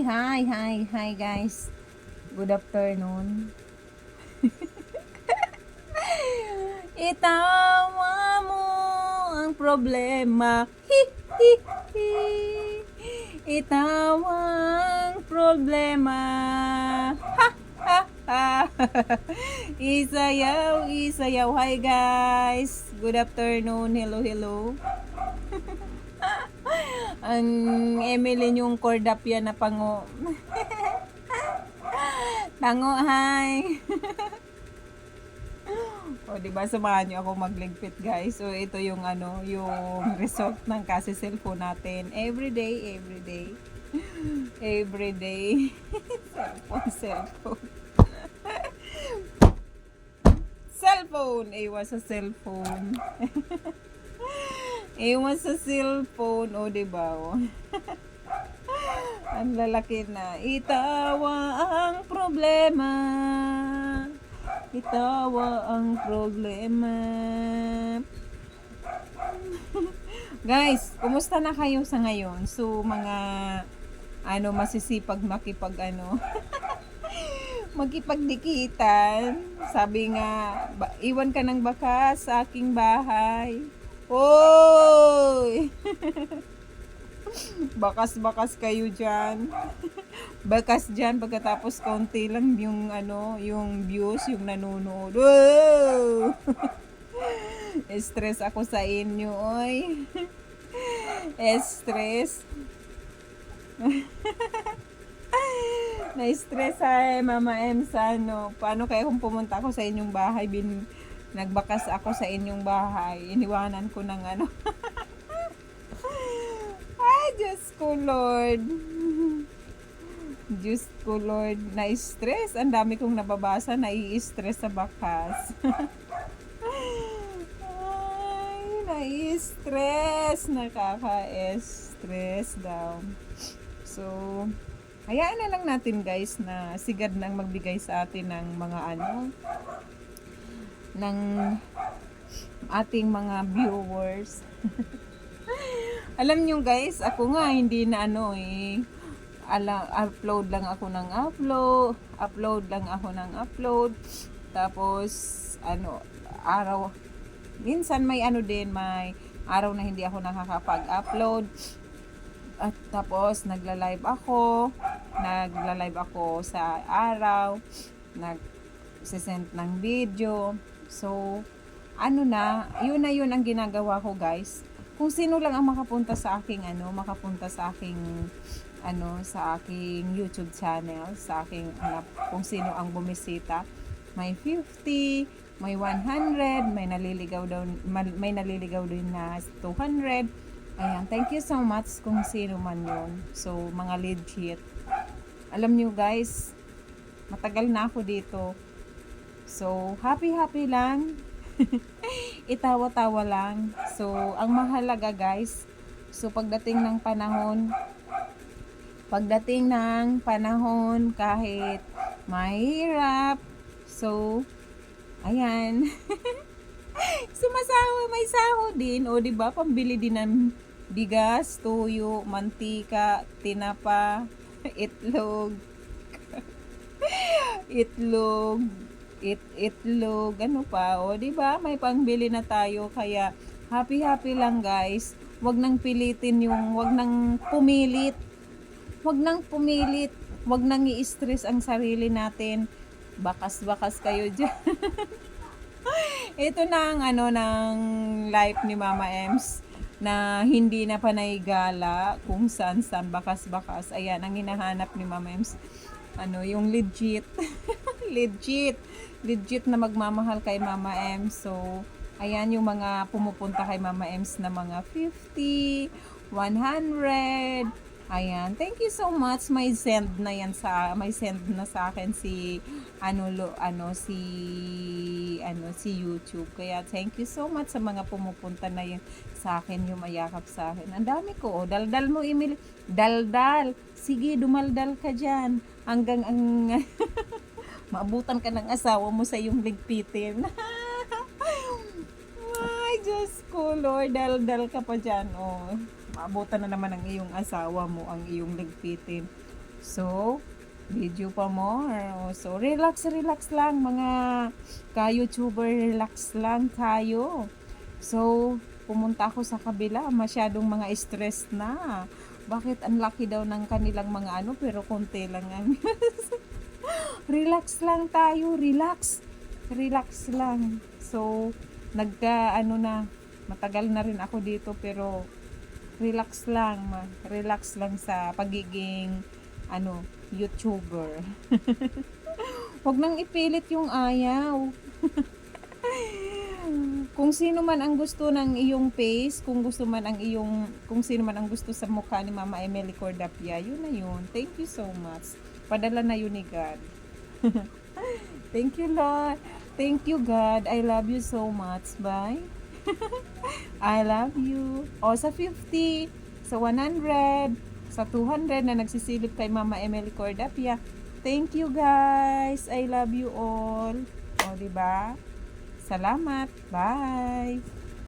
Hi guys. Good afternoon. Itawa mo ang problema. Hi, hi, hi. Itawa ang problema. Ha, ha, ha. Isayaw, isayaw. Hi guys. Good afternoon. Hello. Ang Emily yung Cordapia na pango. Tango, hi. O, diba, samahan niyo ako magligpit, guys. So, ito yung yung result ng kasi cellphone natin. Everyday. cellphone. Cellphone. Iwas sa cellphone. Iwas sa cellphone. O, diba, o. Ang lalaki na. Itawa ang problema. Itawa ang problema. Guys, kumusta na kayo sa ngayon? So, mga masisipag makipagdikitan. Sabi nga, iwan ka ng bakas sa aking bahay. Hoy! Bakas kayo dyan. Bakas dyan, pagkatapos konti lang yung views, yung nanonood. Wow! Stress ako sa inyo, oy. Stress. Na-stress ay Mama M sa paano kaya kung pumunta ako sa inyong bahay, nagbakas ako sa inyong bahay, iniwanan ko ng Ay, Diyos ko Lord. Diyos ko Lord, na-stress. Ang dami kong nababasa, nai-stress sa bakas. Ay, nai-stress. Nakaka-stress daw. So, hayaan na lang natin guys na si God nang magbigay sa atin ng mga ng ating mga viewers. Alam nyo guys, ako nga hindi na upload lang ako ng upload. Tapos araw minsan may may araw na hindi ako nakakapag-upload. At tapos nagla-live ako sa araw, nag-send ng video. So yun ang ginagawa ko guys. Kung sino lang ang makapunta sa aking sa aking YouTube channel, sa aking kung sino ang bumisita, may 50, may 100, may naliligaw din na 200. Ayan, thank you so much kung sino man yun. So, mga legit. Alam nyo guys, matagal na ako dito. So, happy lang. Itawa-tawa lang. So, ang mahalaga guys, so pagdating ng panahon kahit mahirap, so ayan. Sumasawa, may sahod din, o di ba, pambili din ng bigas, tuyo, mantika, tinapa, itlog, ano pa, o di ba, may pangbili na tayo. Kaya happy lang guys. Wag nang pilitin wag nang pumilit, wag nang i-stress ang sarili natin. Bakas kayo diyan. Ito na ang ng life ni Mama Ems na hindi na panay gala, kung saan bakas. Ayan ang hinahanap ni Mama Ems. Yung legit. legit na magmamahal kay Mama Ems. So, ayan yung mga pumupunta kay Mama Ems na mga 50, 100. Ayan, thank you so much. May send na sa akin si si YouTube. Kaya thank you so much sa mga pumupunta na yun sa akin, yung mayakap sa akin. Ang dami ko. Daldal mo, Emily. Daldal. Sige, dumaldal ka dyan. Hanggang maabutan ka ng asawa mo sa iyong ligpitin. Ay, Diyos ko, Lord. Daldal ka pa dyan. Oh, maabutan na naman ang iyong asawa mo, ang iyong ligpitin. So, video pa more. So, relax lang mga ka-YouTuber, relax lang tayo. So, pumunta ako sa kabila, masyadong mga stress na. Bakit ang laki daw ng kanilang mga ano, pero konti lang ang relax lang tayo, relax. Relax lang. So, ano na, matagal na rin ako dito pero relax lang sa pagiging ano, YouTuber. Huwag nang ipilit yung ayaw. Kung sino man ang gusto ng iyong face, kung sino man ang gusto sa mukha ni Mama Emily Cordapia, yun na yun. Thank you so much. Padala na yun ni God. Thank you, Lord. Thank you, God. I love you so much. Bye. I love you. O, sa 50, sa 100, sa 200 na nagsisilip kay Mama Emily Cordapia. Thank you, guys. I love you all. O, diba? Salamat. Bye.